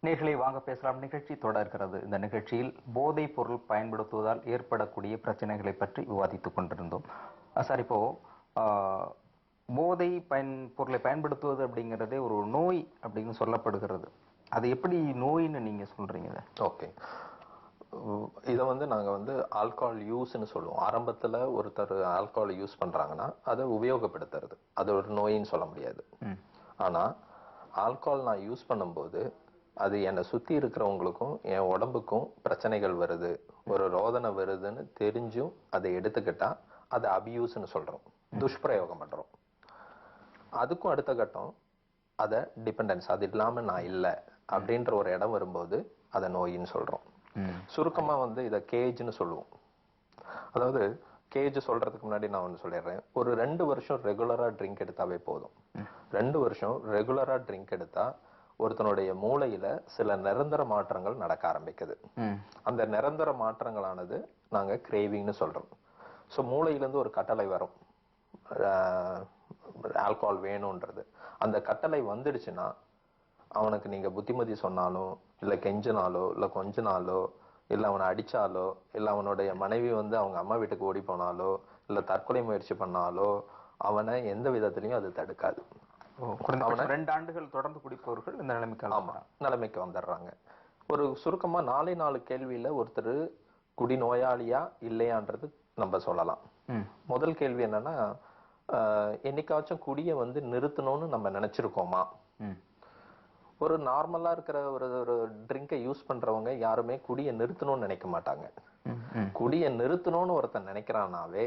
நேர்களை வாங்க பேசலாம் நிகழ்ச்சி தொடர்கிறது. இந்த நிகழ்ச்சியில் போதைப் பொருள் பயன்படுத்துவதால் ஏற்படக்கூடிய பிரச்சனைகளை பற்றி விவாதித்துக் கொண்டிருந்தோம். சார், இப்போ பொருளை பயன்படுத்துவது அப்படிங்கிறதே ஒரு நோய் அப்படின்னு சொல்லப்படுகிறது. அது எப்படி நோயின்னு நீங்க சொல்றீங்க? ஓகே, இதை நாங்க ஆல்கஹால் யூஸ்ன்னு சொல்லுவோம். ஆரம்பத்துல ஒருத்தர் ஆல்கஹால் யூஸ் பண்றாங்கன்னா அதை உபயோகப்படுத்துறது, அது ஒரு நோயின்னு சொல்ல முடியாது. ஆனா ஆல்கஹால் நான் யூஸ் பண்ணும்போது அது என்னை சுத்தி இருக்கிறவங்களுக்கும் என் உடம்புக்கும் பிரச்சனைகள் வருது, ஒரு ரோதனை வருதுன்னு தெரிஞ்சும் அதை எடுத்துக்கிட்டா அதை அபியூஸ்ன்னு சொல்றோம், துஷ்பிரயோகம் பண்றோம். அதுக்கும் அடுத்த கட்டம் அதை டிபெண்டன்ஸ், அது இல்லாம நான் இல்லை அப்படின்ற ஒரு இடம் வரும்போது அதை நோயின்னு சொல்றோம். சுருக்கமா இதை கேஜ்னு சொல்லுவோம். அதாவது கேஜ் சொல்றதுக்கு முன்னாடி நான் ஒண்ணு சொல்லிடுறேன். ஒரு 2 வருஷம் ரெகுலரா ட்ரிங்க் எடுத்தாவே போதும். 2 வருஷம் ரெகுலரா ட்ரிங்க் எடுத்தா ஒருத்தனுடைய மூளையில சில நிரந்தர மாற்றங்கள் நடக்க ஆரம்பிக்குது. அந்த நிரந்தர மாற்றங்களானது நாங்க கிரேவிங்னு சொல்றோம். ஸோ மூளையிலிருந்து ஒரு கட்டளை வரும், ஆல்கஹால் வேணும்ன்றது. அந்த கட்டளை வந்துடுச்சுன்னா அவனுக்கு நீங்க புத்திமதி சொன்னாலும், இல்ல கெஞ்சினாலோ, இல்ல கொஞ்சினாலோ, இல்ல அவனை அடிச்சாலோ, இல்ல அவனுடைய மனைவி அவங்க அம்மா வீட்டுக்கு ஓடி போனாலோ, இல்ல தற்கொலை முயற்சி பண்ணாலோ அவனை எந்த விதத்திலையும் அது தடுக்காது. 2 ஆண்டுகள் தொடர்ந்து குடிப்பவர்கள் இந்த நிலைமைக்கு வந்துடுறாங்க. ஒரு சுருக்கமா 4 கேள்வியில ஒருத்தர் குடி நோயாளியா இல்லையான்றது நம்ம சொல்லலாம். முதல் கேள்வி என்னன்னா, என்னைக்காச்சும் குடிய நிறுத்தணும்னு நம்ம நினைச்சிருக்கோமா? ஒரு நார்மலா இருக்கிற ஒரு ட்ரிங்கை யூஸ் பண்றவங்க யாருமே குடிய நிறுத்தணும்னு நினைக்க மாட்டாங்க. குடிய நிறுத்தணும்னு ஒருத்தன் நினைக்கிறானாவே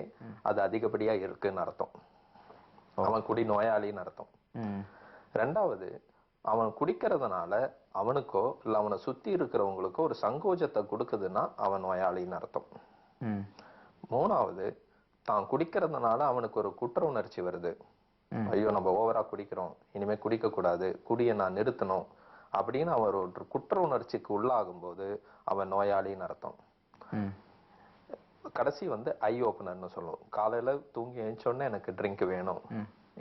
அது அதிகப்படியா இருக்குன்னு அர்த்தம், அவன் குடி நோயாளின்னு அர்த்தம். ரெண்டாவது, அவன் குடிக்கிறதுனால அவனுக்கோ இல்ல அவனை சுத்தி இருக்கிறவங்களுக்கோ ஒரு சங்கோஜத்தை கொடுக்குதுன்னா அவன் நோயாளின்னு அர்த்தம். மூணாவது, தான் குடிக்கிறதுனால அவனுக்கு ஒரு குற்ற உணர்ச்சி வருது, ஐயோ நம்ம ஓவரா குடிக்கிறோம், இனிமே குடிக்க கூடாது, குடியை நான் நிறுத்தணும் அப்படின்னு அவர் ஒரு குற்ற உணர்ச்சிக்கு உள்ளாகும் போது அவன் நோயாளின்னு அர்த்தம். கடைசி ஐ ஓபனர்னு சொல்லுவோம். காலையில தூங்கி எழுந்தோடனே எனக்கு ட்ரிங்க் வேணும்,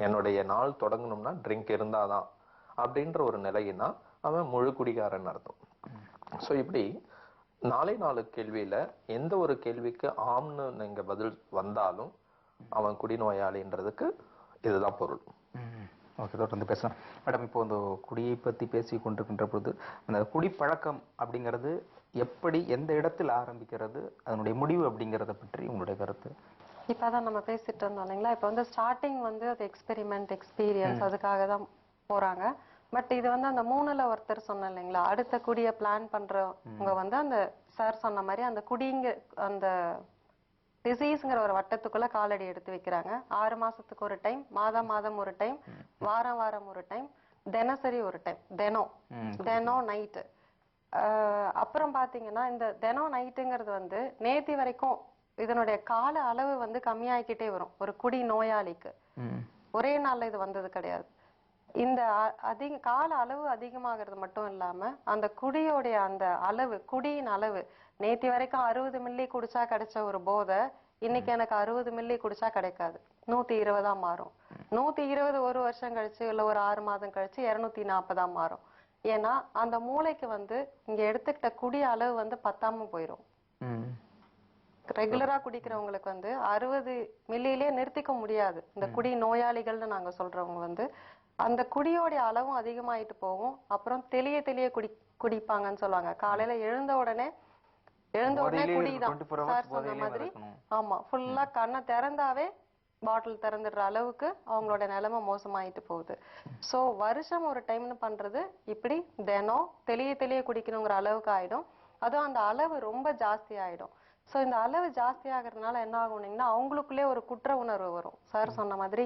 என்னுடைய நாள் தொடங்கணும்னா ட்ரிங்க் இருந்தாதான் அப்படின்ற ஒரு நிலையினா அவன் முழு குடிகாரன் அர்த்தம். ஸோ இப்படி 4 கேள்வியில எந்த ஒரு கேள்விக்கு ஆம்னு நீங்க பதில் வந்தாலும் அவன் குடிநோயாளின்றதுக்கு இதுதான் பொருள். ஓகே, தொடர்ந்து பேசலாம். மேடம், இப்போ இந்த குடியை பற்றி பேசி கொண்டிருக்கின்ற பொழுது அந்த குடிப்பழக்கம் அப்படிங்கிறது எப்படி, எந்த இடத்தில் ஆரம்பிக்கிறது, அதனுடைய முடிவு அப்படிங்கிறத பற்றி உங்களுடைய கருத்து? இப்பதான் நம்ம பேசிட்டு இருந்தோம் இல்லைங்களா, இப்போ ஸ்டார்டிங் அது எக்ஸ்பெரிமெண்ட் எக்ஸ்பீரியன்ஸ் அதுக்காக தான் போறாங்க. பட் இது அந்த 3ல ஒருத்தர் சொன்ன இல்லைங்களா, அடுத்த குடிய பிளான் பண்றவங்க அந்த சார் சொன்ன மாதிரி அந்த குடிங்க அந்த டிசீஸ்ங்கிற ஒரு வட்டத்துக்குள்ள காலடி எடுத்து வைக்கிறாங்க. 6 மாசத்துக்கு ஒரு டைம், மாதம் ஒரு டைம், வாரம் ஒரு டைம், தினசரி ஒரு டைம், தினம் நைட்டு. அப்புறம் பாத்தீங்கன்னா இந்த தினம் நைட்டுங்கிறது நேத்தி வரைக்கும் இதனுடைய கால அளவு கம்மியாகிக்கிட்டே வரும். ஒரு குடி நோயாளிக்கு ஒரே நாள்ல இது வந்தது கிடையாது. இந்த கால அளவு அதிகமாகிறது மட்டும் இல்லாம அந்த குடியோடைய அந்த அளவு, குடியின் அளவு, நேத்தி வரைக்கும் 60 மில்லி குடிச்சா கிடைச்ச ஒரு போதை இன்னைக்கு எனக்கு 60 மில்லி குடிச்சா கிடைக்காது, 120 மாறும். 120 ஒரு வருஷம் கழிச்சு இல்ல ஒரு 6 மாதம் கழிச்சு 240 மாறும். ஏன்னா அந்த மூளைக்கு இங்க எடுத்துக்கிட்ட குடி அளவு பத்தாம போயிரும். ரெகுலரா குடிக்கிறவங்களுக்கு 60 மில்லியிலே நிறுத்திக்க முடியாது. இந்த குடி நோயாளிகள்னு நாங்க சொல்றவங்க அந்த குடியோடைய அளவும் அதிகமாயிட்டு போகும். அப்புறம் தெளிய குடிப்பாங்கன்னு சொல்லுவாங்க. காலையில எழுந்த உடனே குடிதான் சார் சொன்ன மாதிரி. ஆமா, ஃபுல்லா கண்ணை திறந்தாவே பாட்டில் திறந்துடுற அளவுக்கு அவங்களோட நிலைமை மோசமாயிட்டு போகுது. சோ வருஷம் ஒரு டைம்னு பண்றது இப்படி தினம் தெளிய குடிக்கணுங்கிற அளவுக்கு ஆயிடும். அதுவும் அந்த அளவு ரொம்ப ஜாஸ்தி ஆயிடும். சோ இந்த அளவு ஜாஸ்தி ஆகுறதுனால என்ன ஆகும்னீங்கன்னா அவங்களுக்குள்ளே ஒரு குற்ற உணர்வு வரும். சார் சொன்ன மாதிரி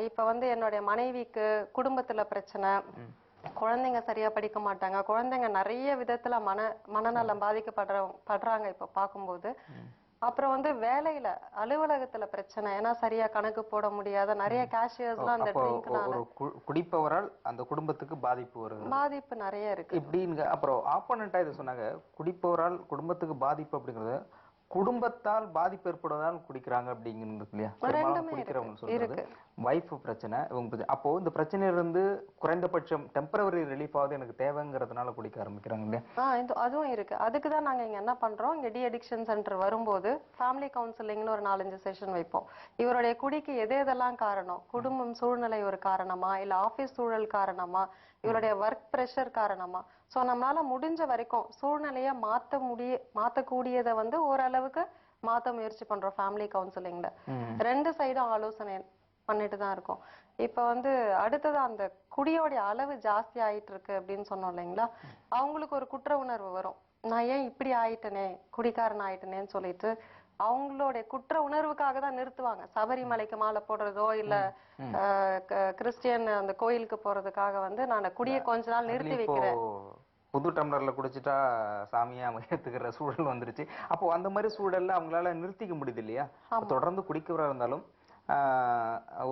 இப்ப என்னுடைய மனைவிக்கு குடும்பத்துல பிரச்சனை, குழந்தைங்க சரியா படிக்க மாட்டாங்க, குழந்தைங்க நிறைய விதத்துல மனநலம் பாதிக்கப்படுறாங்க இப்ப பார்க்கும்போது. அப்புறம் வேலையில அலுவலகத்துல பிரச்சனை, ஏன்னா சரியா கணக்கு போட முடியாத நிறைய கேஷியர்ஸ்லாம் அந்த ட்ரிங்க்னால. குடிப்பவரால் அந்த குடும்பத்துக்கு பாதிப்பு நிறைய இருக்கு இப்படிங்க. அப்புறம் ஆப்போனண்டா இது சொன்னாங்க, குடிப்பவரால் குடும்பத்துக்கு பாதிப்பு அப்படிங்கறது குடும்பத்தால் பாதிப்பு ஏற்படுவதால் குடிக்கிறாங்க அப்படிங்கிறது இல்லையா? பெரும்பாலும் குடிக்கிறவங்க சொல்றது வைஃப் பிரச்சனை, இவங்க பிரச்சனை. அப்போ இந்த பிரச்சனையிலிருந்து குறைந்தபட்சம் டெம்பரவரி ரிலீஃப் ஆகுது எனக்கு தேவைங்கிறதுனால குடிக்க ஆரம்பிக்கிறாங்க இல்லையா? அதுவும் இருக்கு. அதுக்கு தான் நாங்க இங்க என்ன பண்றோம், இங்க டி அடிக்ஷன் சென்டர் வரும்போது ஃபேமிலி கவுன்சிலிங்னு ஒரு 4-5 செஷன் வைப்போம். இவருடைய குடிக்கு எதெல்லாம் காரணம், குடும்பம் சூழ்நிலை ஒரு காரணமா, இல்ல ஆபீஸ் சூழல் காரணமா, இவருடைய ஒர்க் பிரஷர் காரணமா, சோ நம்மளால முடிஞ்ச வரைக்கும் சூழ்நிலைய மாத்தக்கூடியதை வந்து ஓரளவுக்கு மாத்த முயற்சி பண்றோம் ஃபேமிலி கவுன்சிலிங்ல. 2 சைடும் ஆலோசனை பண்ணிட்டு தான் இருக்கோம். இப்ப வந்து அடுத்தது அந்த குடியோடைய அளவு ஜாஸ்தி ஆயிட்டு இருக்கு அப்படின்னு சொன்னோம் இல்லைங்களா, அவங்களுக்கு ஒரு குற்ற உணர்வு வரும். நான் ஏன் இப்படி ஆயிட்டனே, குடிக்காரன் ஆயிட்டனேன்னு சொல்லிட்டு அவங்களுடைய குற்ற உணர்வுக்காக தான் நிறுத்துவாங்க. சபரிமலைக்கு மாலை போடுறதோ இல்ல கிறிஸ்டியன் அந்த கோயிலுக்கு போறதுக்காக வந்து நான் குடிய கொஞ்ச நாள் நிறுத்தி வைக்கிறேன். புது டம்ளர்ல குடிச்சிட்டா சாமியா ஏத்துக்கிற சூழல் வந்துருச்சு. அப்போ அந்த மாதிரி சூழல்ல அவங்களால நிறுத்திக்க முடியுது இல்லையா? தொடர்ந்து குடிக்கிறவரா இருந்தாலும்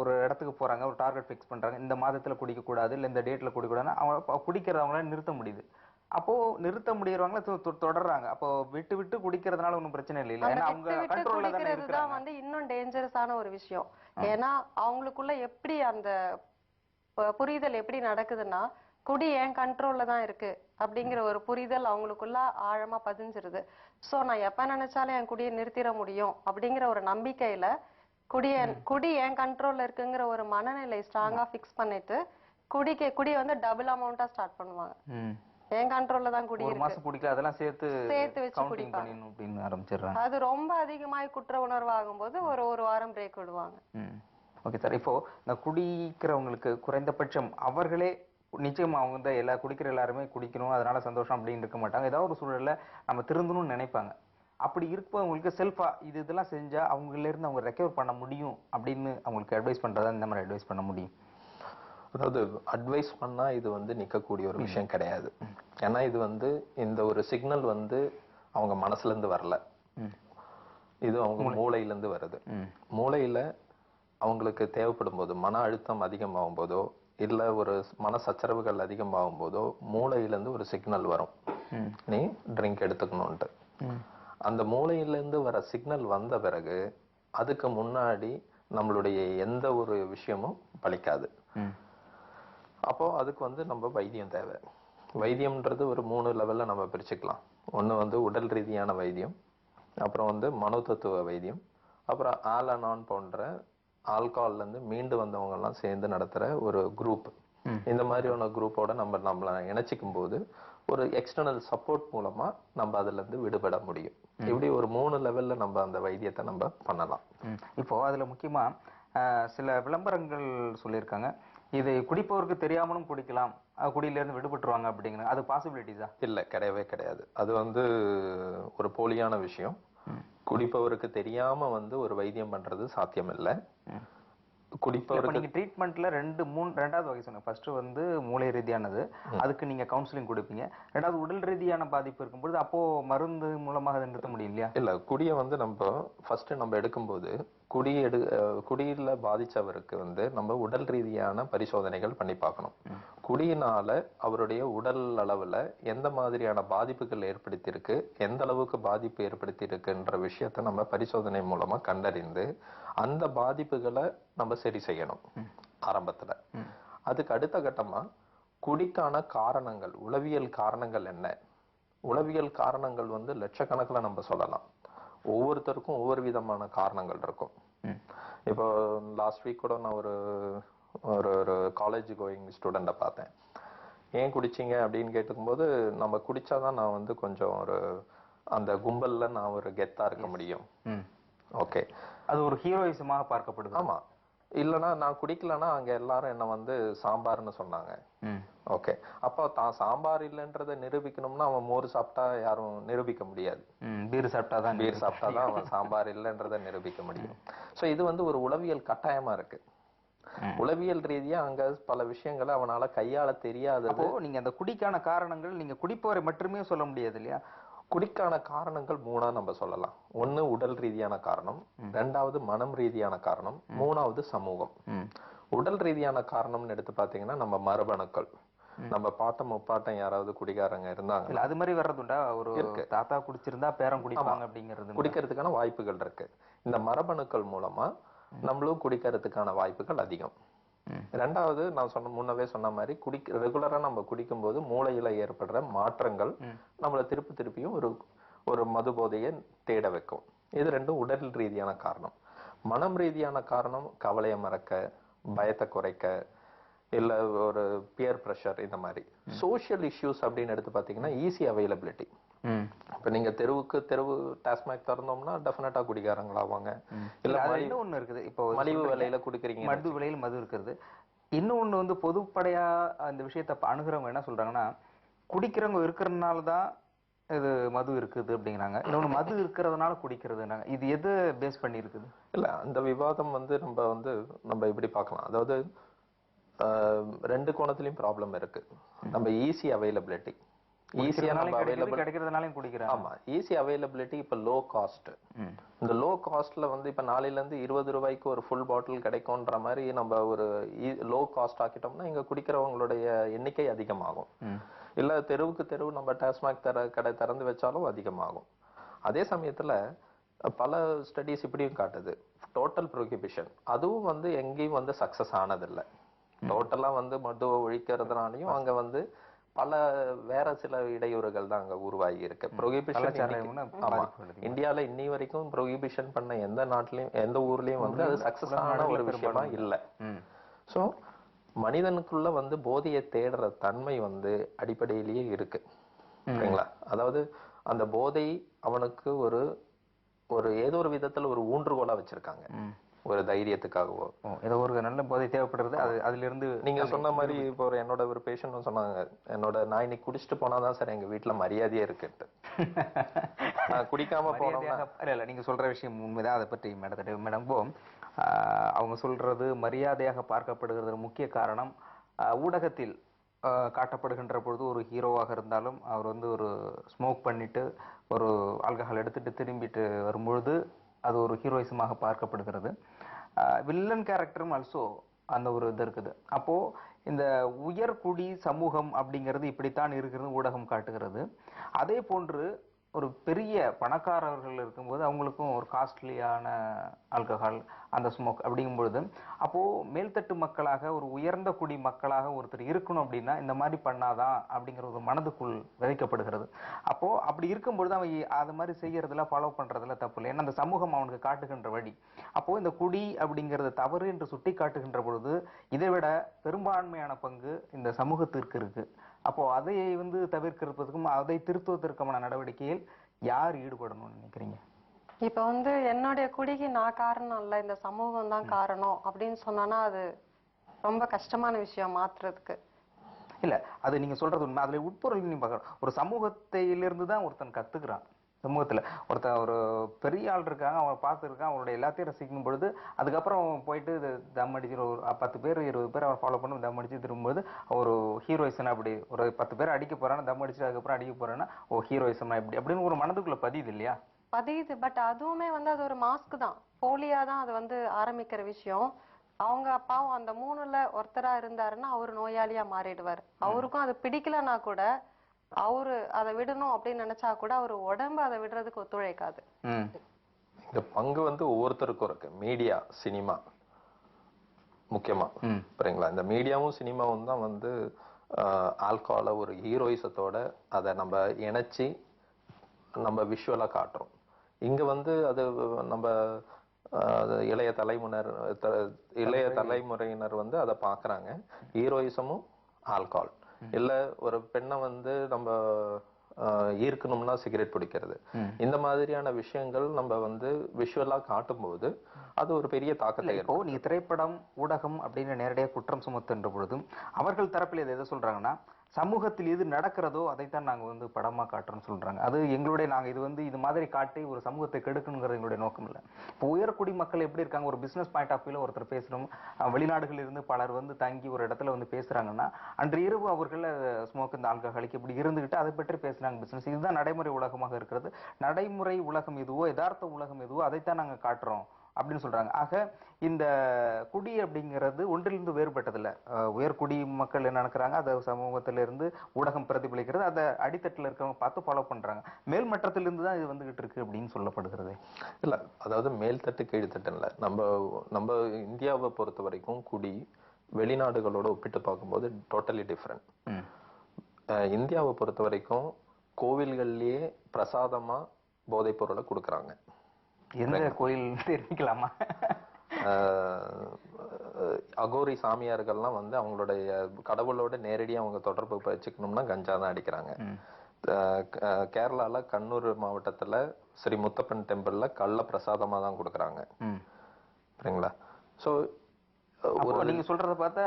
ஒரு இடத்துக்கு போறாங்க, ஒரு டார்கெட் ஃபிக்ஸ் பண்றாங்க, இந்த மாதத்துல குடிக்க கூடாது இல்ல இந்த டேட்ல குடிக்க கூடாதுன்னா அவங்க குடிக்கிறவங்களால நிறுத்த முடியுது. அப்போ நிறுத்த முடியறவங்கள தொடர்றாங்க. அப்போ விட்டு விட்டு குடிக்கிறதுனால ஒன்றும் பிரச்சனை இல்லை. ஏன்னா அவங்க கண்ட்ரோல்ல தானே இருக்காங்க. வந்து இன்னும் டேஞ்சரஸான ஒரு விஷயம். ஏன்னா அவங்களுக்குள்ள எப்படி அந்த புரிதல் எப்படி நடக்குதுன்னா, குடி என் கண்ட்ரோல்ல தான் இருக்கு அப்படிங்கிற ஒரு புரிதல் அவங்களுக்குள்ள ஆழமா பதிஞ்சிருது. சோ நான் எப்ப நினைச்சாலும் என் குடியை நிறுத்திட முடியும் அப்படிங்கிற ஒரு நம்பிக்கையில குடி என் கண்ட்ரோல்ல இருக்குங்கிற ஒரு மனநிலை ஸ்ட்ராங்கா பிக்ஸ் பண்ணிட்டு குடி வந்து டபுள் அமௌண்டா ஸ்டார்ட் பண்ணுவாங்க. என் கண்ட்ரோல்ல தான் குடி இருக்கு, ஒரு மாசம் குடிக்கல அதெல்லாம் சேர்த்து வச்சு குடிப்பாங்க அப்படின்னு ஆரம்பிச்சிடுறாங்க. அது ரொம்ப அதிகமாய் குற்ற உணர்வு ஆகும்போது ஒரு வாரம் பிரேக் விடுவாங்க. Okay sir. இப்போ இந்த குடிக்கிறவங்களுக்கு குறைந்தபட்சம் அவர்களே நிச்சயமா அவங்க வந்து குடிக்கிற எல்லாருமே குடிக்கணும் அதனால சந்தோஷம் அப்படின்னு இருக்க மாட்டாங்க. ஏதாவது ஒரு சூழல்ல நம்ம திருந்தணும்னு நினைப்பாங்க. அப்படி இருப்பவங்களுக்கு செல்ஃபா இதெல்லாம் செஞ்சா அவங்கள இருந்து அவங்க ரெக்கவர் பண்ண முடியும் அப்படின்னு அவங்களுக்கு அட்வைஸ் பண்றதா இந்த மாதிரி அட்வைஸ் பண்ண முடியும்? அதாவது அட்வைஸ் பண்ணா இது வந்து நிக்கக்கூடிய ஒரு விஷயம் கிடையாது. ஏன்னா இது வந்து இந்த ஒரு சிக்னல் வந்து அவங்க மனசுல இருந்து வரல, இது அவங்க மூளையில இருந்து வருது. மூளையில அவங்களுக்கு தேவைப்படும் போது, மன அழுத்தம் அதிகமாகும் போதோ இல்ல ஒரு மன சச்சரவுகள் அதிகமாகும் போதோ மூளையிலிருந்து ஒரு சிக்னல் வரும், நீ ட்ரிங்க் எடுத்துக்கணும்ட்டு. அந்த மூளையிலிருந்து வர சிக்னல் வந்த பிறகு அதுக்கு முன்னாடி நம்மளுடைய எந்த ஒரு விஷயமும் பலிக்காது. அப்போ அதுக்கு வந்து நம்ம வைத்தியம் தேவை. வைத்தியம்ன்றது ஒரு 3 லெவல்ல நம்ம பிரிச்சுக்கலாம். ஒண்ணு வந்து உடல் ரீதியான வைத்தியம், அப்புறம் வந்து மனோதத்துவ வைத்தியம், அப்புறம் ஆல்-அனான் போன்ற ஆல்கஹால்ல இருந்து மீண்டு வந்தவங்க எல்லாம் சேர்ந்து நடத்துற ஒரு குரூப். இந்த மாதிரியான குரூப்போட நம்மளை இணைச்சிக்கும் போது ஒரு எக்ஸ்டர்னல் சப்போர்ட் மூலமா நம்ம அதுல இருந்து விடுபட முடியும். இப்படி ஒரு 3 லெவல்ல நம்ம அந்த வைத்தியத்தை நம்ம பண்ணலாம். இப்போ அதுல முக்கியமா சில விளம்பரங்கள் சொல்லியிருக்காங்க, இதை குடிப்பவருக்கு தெரியாமலும் குடிக்கலாம், குடியில இருந்து விடுபட்டுருவாங்க அப்படிங்கிற, அது பாசிபிலிட்டிஸா? இல்ல, கிடையவே கிடையாது. அது வந்து ஒரு போலியான விஷயம். குடிப்பவருக்கு தெரியாம வந்து ஒரு வைத்தியம் பண்றது சாத்தியம் இல்லை. குடிப்பவருக்கு நீங்க ட்ரீட்மெண்ட்ல 2-3 வகை சொன்னீங்க. ஃபர்ஸ்ட் வந்து மூளை ரீதியானது, அதுக்கு நீங்க கவுன்சிலிங் கொடுப்பீங்க. ரெண்டாவது உடல் ரீதியான பாதிப்பு இருக்கும்போது அப்போ மருந்து மூலமாக அதை நிறுத்த முடியும் இல்லையா? இல்ல, குடியை வந்து நம்ம ஃபர்ஸ்ட் நம்ம எடுக்கும்போது குடியில பாதிச்சவருக்கு வந்து நம்ம உடல் ரீதியான பரிசோதனைகள் பண்ணி பார்க்கணும். குடியினால அவருடைய உடல் அளவுல எந்த மாதிரியான பாதிப்புகள் ஏற்படுத்தியிருக்கு, எந்த அளவுக்கு பாதிப்பு ஏற்படுத்தி இருக்குன்ற விஷயத்த நம்ம பரிசோதனை மூலமா கண்டறிந்து அந்த பாதிப்புகளை நம்ம சரி செய்யணும் ஆரம்பத்துல. அதுக்கு அடுத்த கட்டமா குடிக்கான காரணங்கள், உளவியல் காரணங்கள் என்ன? உளவியல் காரணங்கள் வந்து லட்சக்கணக்கில் நம்ம சொல்லலாம். ஒவ்வொருத்தருக்கும் ஒவ்வொரு விதமான காரணங்கள் இருக்கும். இப்போ லாஸ்ட் வீக் கூட நான் ஒரு ஒரு காலேஜ் கோயிங் ஸ்டூடெண்ட்டை பார்த்தேன். ஏன் குடிச்சிங்க அப்படின்னு கேட்டுக்கும் போது, நம்ம குடிச்சாதான் நான் வந்து கொஞ்சம் ஒரு அந்த கும்பல்ல நான் ஒரு கெத்தா இருக்க முடியும். ஓகே, அது ஒரு ஹீரோயிசமாக பார்க்கப்படுது. ஆமா, இல்லைன்னா நான் குடிக்கலன்னா அங்க எல்லாரும் என்ன வந்து சாம்பார்னு சொன்னாங்க. ஓகே, அப்போ தான் சாம்பார் இல்லைன்றதை நிரூபிக்கணும்னா அவன் மோர் சாப்பிட்டா யாரும் நிரூபிக்க முடியாது. பீர் சாப்பிட்டாதான் அவன் சாம்பார் இல்லைன்றதை நிரூபிக்க முடியும். சோ இது வந்து ஒரு உளவியல் கட்டாயமா இருக்கு. உளவியல் ரீதியா அங்க பல விஷயங்களை அவனால கையாள தெரியாது. அப்போ நீங்க அந்த குடிக்கான காரணங்கள் நீங்க குடிப்பவரை மட்டுமே சொல்ல முடியாது இல்லையா? குடிக்கான காரணங்கள் 3ஆ நம்ம சொல்லலாம். ஒண்ணு உடல் ரீதியான காரணம், 2வது மனம் ரீதியான காரணம், 3வது சமூகம். உடல் ரீதியான காரணம்னு எடுத்து பாத்தீங்கன்னா நம்ம மரபணுக்கள். நம்ம பாட்டம் முப்பாட்டம் யாராவது குடிகாரங்க இருந்தாங்க, இல்ல அது மாதிரி வர்றதுண்டா? ஒரு தாத்தா குடிச்சிருந்தா பேரன் குடிப்பாங்க அப்படிங்கிறது குடிக்கிறதுக்கான வாய்ப்புகள் இருக்கு. இந்த மரபணுக்கள் மூலமா நம்மளும் குடிக்கிறதுக்கான வாய்ப்புகள் அதிகம். ரெண்டாவது, நான் முன்னவே சொன்ன மாதிரி ரெகுலரா நம்ம குடிக்கும் போது மூளையில ஏற்படுற மாற்றங்கள் நம்மள திருப்பியும் ஒரு மது போதையை தேட வைக்கும். இது ரெண்டும் உடல் ரீதியான காரணம். மனம் ரீதியான காரணம் கவலையை மறக்க, பயத்தை குறைக்க, இல்ல ஒரு பியர் பிரஷர், இந்த மாதிரி சோசியல் இஷ்யூஸ் அப்படின்னு எடுத்து பாத்தீங்கன்னா ஈஸி அவைலபிலிட்டி. இப்ப நீங்க தெருவு டாஸ்மாக் திறந்தோம்னா டெஃபினட்டா குடிகாரங்களாவாங்க. இல்ல ஒண்ணு இருக்குது, இப்போ மலிவு விலையில குடிக்கிறீங்க, மது விலையில் மது இருக்கிறது. இன்னொன்னு வந்து பொதுப்படையா அந்த விஷயத்த அணுகிறவங்க என்ன சொல்றாங்கன்னா, குடிக்கிறவங்க இருக்கிறதுனாலதான் இது மது இருக்குது அப்படிங்கிறாங்க. இன்னொன்னு மது இருக்கிறதுனால குடிக்கிறதுனாங்க. இது எது பேஸ் பண்ணி இருக்குது? இல்ல, அந்த விவாதம் வந்து நம்ம இப்படி பார்க்கலாம். அதாவது ரெண்டு கோணத்திலயும் ப்ராப்ளம் இருக்கு. நம்ம ஈஸி அவைலபிலிட்டி, ஈஸியா நம்ம அவைலபிள் கிடைக்கிறதுனாலயும் குடிக்கிறோம். ஆமா, ஈஸி அவைலபிலிட்டி. இப்ப லோ காஸ்ட், இந்த லோ காஸ்ட்ல வந்து இப்ப நாளையில இருந்து 20 ரூபாய்க்கு ஒரு ஃபுல் பாட்டில் கிடைக்கும்ன்ற மாதிரி நம்ம ஒரு லோ காஸ்ட் ஆக்கிட்டோம்னா இங்க குடிக்கிறவங்களுடைய எண்ணிக்கை அதிகமாகும். இல்ல தெருவுக்கு தெருவு நம்ம டாஸ்மாக் கடை திறந்து வச்சாலும் அதிகமாகும். அதே சமயத்துல பல ஸ்டடிஸ் இப்படியும் காட்டுது, டோட்டல் ப்ரோஹிபிஷன் அதுவும் வந்து எங்கேயும் வந்து சக்சஸ் ஆனதில்லை. டோட்டலா வந்து மதுவை ஒழிக்கிறதுனாலையும் அங்க வந்து பல வேற சில இடையூறுகள் தான் அங்க உருவாகி இருக்கு. ப்ரோஹிபிஷன் ஆமா, இந்தியால இன்னி வரைக்கும் ப்ரோஹிபிஷன் பண்ண எந்த நாட்டிலையும் எந்த ஊர்லயும் வந்து அது சக்சஸ் ஆன ஒரு விஷயமா இல்லை. சோ மனிதனுக்குள்ள வந்து போதையை தேடுற தன்மை வந்து அடிப்படையிலேயே இருக்கு, சரிங்களா? அதாவது அந்த போதை அவனுக்கு ஒரு ஏதோ ஒரு விதத்துல ஒரு ஊன்றுகோலா வச்சிருக்காங்க, ஒரு தைரியத்துக்காகவோ. ஏதோ ஒரு நல்ல போதை தேவைப்படுறது. அதுல இருந்து நீங்க சொன்ன மாதிரி இப்போ என்னோட ஒரு பேஷண்ட் சொன்னாங்க, நான் இன்னைக்கு குடிச்சிட்டு போனாதான் சார் எங்க வீட்டுல மரியாதையே இருக்குன்ட்டு. நான் குடிக்காம போனோம்னா இல்ல, நீங்க சொல்ற விஷயம் உண்மைதான். அதை பற்றி மேடம் அவங்க சொல்றது மரியாதையாக பார்க்கப்படுகிறது முக்கிய காரணம் ஊடகத்தில் காட்டப்படுகின்ற பொழுது ஒரு ஹீரோவாக இருந்தாலும் அவர் வந்து ஒரு ஸ்மோக் பண்ணிட்டு ஒரு ஆல்கஹால் எடுத்துட்டு திரும்பிட்டு வரும்பொழுது அது ஒரு ஹீரோயிசமாக பார்க்கப்படுகிறது. வில்லன் கேரக்டரும் ஆல்சோ அந்த ஒரு இது இருக்குது. அப்போ இந்த உயர்குடி சமூகம் அப்படிங்கிறது இப்படித்தான் இருக்கிறது ஊடகம் காட்டுகிறது. அதே போன்று ஒரு பெரிய பணக்காரர்கள் இருக்கும்போது அவங்களுக்கும் ஒரு காஸ்ட்லியான ஆல்கஹால், அந்த ஸ்மோக் அப்படிங்கும்பொழுது அப்போ மேல்தட்டு மக்களாக ஒரு உயர்ந்த குடி மக்களாக ஒருத்தர் இருக்கணும் அப்படின்னா இந்த மாதிரி பண்ணாதான் அப்படிங்கிற ஒரு மனதுக்குள் விதைக்கப்படுகிறது. அப்போ அப்படி இருக்கும்பொழுது அவன் அது மாதிரி செய்யறதுல ஃபாலோ பண்றதுல தப்பு இல்லை, ஏன்னா அந்த சமூகம் அவனுக்கு காட்டுகின்ற வழி. அப்போ இந்த குடி அப்படிங்கிறது தவறு என்று சுட்டி காட்டுகின்ற பொழுது இதை விட பெரும்பான்மையான பங்கு இந்த சமூகத்திற்கு இருக்கு. அப்போ அதை வந்து தவிர்க்கிறதுக்கும் அதை திருத்துவதற்கான நடவடிக்கையில் யார் ஈடுபடணும்னு நினைக்கிறீங்க? இப்ப வந்து என்னுடைய குடிக்கு நான் காரணம் இல்ல, இந்த சமூகம் தான் காரணம் அப்படின்னு சொன்னா அது ரொம்ப கஷ்டமான விஷயம் மாத்துறதுக்கு. இல்ல, அது நீங்க சொல்றது உண்மை. அதுல உட்பொருள் நீங்க பார்க்கணும். ஒரு சமூகத்திலிருந்து தான் ஒருத்தன் கத்துக்கிறான். சமூகத்துல ஒருத்தன் ஒரு பெரிய ஆள் இருக்காங்க, அவனை பார்த்துருக்கான், அவனுடைய எல்லாத்தையும் ரசிக்கும் பொழுது அதுக்கப்புறம் போயிட்டு தம் அடிச்சு ஒரு 10 பேர் 20 பேர் அவன் ஃபாலோ பண்ணி தம் அடிச்சு திரும்பும்போது ஒரு ஹீரோயிசம். அப்படி ஒரு 10 பேர் அடிக்க போறான்னா தம் அடிச்சு அதுக்கப்புறம் அடிக்க போறான்னா ஹீரோயிசம் எப்படி அப்படின்னு ஒரு மனதுக்குள்ள பதியுது இல்லையா? பதியுது. பட் அதுவுமே வந்து அது ஒரு மாஸ்க் தான், போலியா தான் அது வந்து ஆரம்பிக்கிற விஷயம். அவங்க அப்பாவும் அந்த 3ல ஒருத்தரா இருந்தாருன்னா அவரு நோயாளியா மாறிடுவார். அவருக்கும் அது பிடிக்கலன்னா கூட அவரு அதை விடணும் அப்படின்னு நினைச்சா கூட அவரு உடம்பு அதை விடுறதுக்கு ஒத்துழைக்காது. இந்த பங்கு வந்து ஒவ்வொருத்தருக்கும் இருக்கு. மீடியா, சினிமா முக்கியமா, சரிங்களா? இந்த மீடியாவும் சினிமாவும் தான் வந்து ஆல்கஹாலை ஒரு ஹீரோயிசத்தோட அதை நம்ம இணைச்சி நம்ம விஷுவலா காட்டுறோம். இங்க வந்து அது நம்ம இளைய தலைமுறையினர் வந்து அதை பாக்குறாங்க. ஹீரோயிசமும் ஆல்கஹால் இல்ல, ஒரு பெண்ணை வந்து நம்ம ஈர்க்கணும்னா சிகரெட் பிடிக்கிறது, இந்த மாதிரியான விஷயங்கள் நம்ம வந்து விஷுவலா காட்டும் போது அது ஒரு பெரிய தாக்கத்தை. இப்போ நீங்க திரைப்படம் ஊடகம் அப்படின்னு நேரடியாக குற்றம் சுமத்துன்ற பொழுதும் அவர்கள் தரப்பில் எதை சொல்றாங்கன்னா, சமூகத்தில் எது நடக்கிறதோ அதைத்தான் நாங்க வந்து படமா காட்டுறோம்னு சொல்றாங்க. அது எங்களுடைய நாங்க இது வந்து இது மாதிரி காட்டி ஒரு சமூகத்தை கெடுக்கணுங்கிறது எங்களுடைய நோக்கம் இல்லை. இப்போ உயர்குடி மக்கள் எப்படி இருக்காங்க, ஒரு பிசினஸ் பாயிண்ட் ஆஃப் வியூல ஒருத்தர் பேசணும், வெளிநாடுகளில் இருந்து பலர் வந்து தங்கி ஒரு இடத்துல வந்து பேசுறாங்கன்னா அன்று இரவு அவர்கள் ஸ்மோக் இந்த ஆல்கஹாலிக் இப்படி இருந்துகிட்டு அதை பற்றி பேசுறாங்க பிசினஸ். இதுதான் நடைமுறை உலகமாக இருக்கிறது. நடைமுறை உலகம் எதுவோ யதார்த்த உலகம் எதுவோ அதைத்தான் நாங்க காட்டுறோம் அப்படின்னு சொல்றாங்க. ஆக இந்த குடி அப்படிங்கிறது ஒன்றிலிருந்து வேறுபட்டதில்ல. உயர்குடி மக்கள் என்ன நினைக்கிறாங்க, அதை சமூகத்திலிருந்து ஊடகம் பிரதிபலிக்கிறது, அதை அடித்தட்டில் இருக்கிறவங்க பார்த்து ஃபாலோ பண்றாங்க. மேல்மட்டத்திலிருந்து தான் இது வந்துகிட்டு இருக்கு அப்படின்னு சொல்லப்படுகிறது. இல்ல, அதாவது மேல்தட்டு கீழ்த்தட்டு இல்ல. நம்ம நம்ம இந்தியாவை பொறுத்த வரைக்கும் குடி வெளிநாடுகளோட ஒப்பிட்டு பார்க்கும்போது டோட்டலி டிஃப்ரெண்ட். இந்தியாவை பொறுத்த வரைக்கும் கோவில்கள்லயே பிரசாதமா போதைப் பொருளை கொடுக்குறாங்க. எந்த கோயில் தெரிவிக்கலாமா? அகோரி சாமியார்கள்லாம் வந்து அவங்களுடைய கடவுளோட நேரடியா அவங்க தொடர்பு வச்சுக்கணும்னா கஞ்சா தான் அடிக்கிறாங்க. கேரளால கண்ணூர் மாவட்டத்துல ஸ்ரீ முத்தப்பன் டெம்பிள்ல கள்ள பிரசாதமா தான் கொடுக்குறாங்க. சரிங்களா? சோ நீங்க சொல்றத பார்த்தா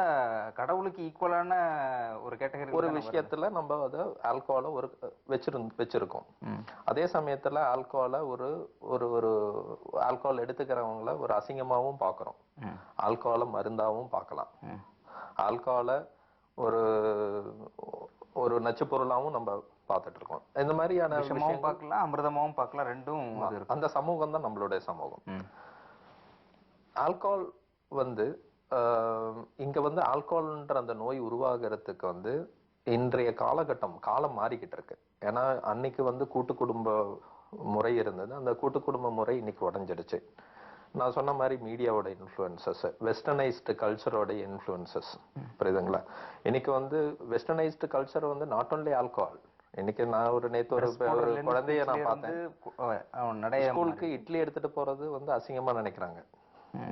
கடவுளுக்கு ஈக்குவலான ஒரு கேட்டகரி ஒரு விஷயத்துல நம்ம அத ஆல்கஹால ஒரு வச்சிருக்கோம். அதே சமயத்துல ஆல்கஹால ஒரு ஒரு ஒரு ஆல்கஹால் எடுத்துக்கிறவங்கள ஒரு அசிங்கமாவும் பாக்குறோம். ஆல்கஹால மருந்தாவும் பார்க்கலாம். ஆல்கஹால ஒரு ஒரு நச்சு பொருளாவும் நம்ம பார்த்துட்டு இருக்கோம். இந்த மாதிரியான விஷயமும் பார்க்கலாம், அமிர்தமாவும் பார்க்கலாம். ரெண்டும் அந்த சமூகம் தான் நம்மளுடைய சமூகம். ஆல்கஹால் வந்து இங்க வந்து ஆல்கஹால்ன்ற அந்த நோய் உருவாகிறதுக்கு வந்து இன்றைய காலம் மாறிக்கிட்டு இருக்கு. ஏன்னா அன்னைக்கு வந்து கூட்டு குடும்ப முறை இருந்தது. அந்த கூட்டு குடும்ப முறை இன்னைக்கு உடைஞ்சிடுச்சு. நான் சொன்ன மாதிரி மீடியாவோட இன்ஃப்ளூயன்சஸ், வெஸ்டர்னைஸ்டு கல்ச்சரோட இன்ஃப்ளூயன்சஸ், புரியுதுங்களா? இன்னைக்கு வந்து வெஸ்டர்னைஸ்டு கல்ச்சர் வந்து நாட் ஒன்லி ஆல்கஹால். இன்னைக்கு நான் நேத்து ஒரு குழந்தைய நான் பார்த்தேன். ஸ்கூலுக்கு இட்லி எடுத்துட்டு போறது வந்து அசிங்கமா நினைக்கிறாங்க.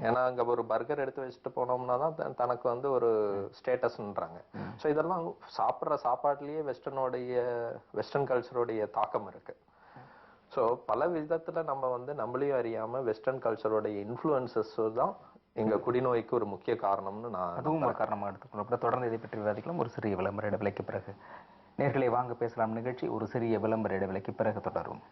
ஏன்னா அங்க ஒரு பர்கர் எடுத்து வச்சுட்டு போனோம்னா தான் தனக்கு வந்து ஒரு ஸ்டேட்டஸ்ன்றாங்க. ஸோ இதெல்லாம் சாப்பிட்ற சாப்பாட்டுலயே வெஸ்டர்ன் கல்ச்சரோடைய தாக்கம் இருக்கு. ஸோ பல விதத்துல நம்ம வந்து நம்மளையும் அறியாம வெஸ்டர்ன் கல்ச்சரோடைய இன்ஃப்ளூயன்சஸ் தான் எங்க குடிநோய்க்கு ஒரு முக்கிய காரணம்னு அதுவும் ஒரு காரணமா எடுத்துக்கணும். தொடர்ந்து இதை பற்றி விவாதிக்கலாம். ஒரு சிறிய விளம்பர இடைவேளைக்கு பிறகு நேர்களை வாங்க பேசலாம் நிகழ்ச்சி ஒரு சிறிய விளம்பர இடைவேளைக்கு பிறகு தொடரும்.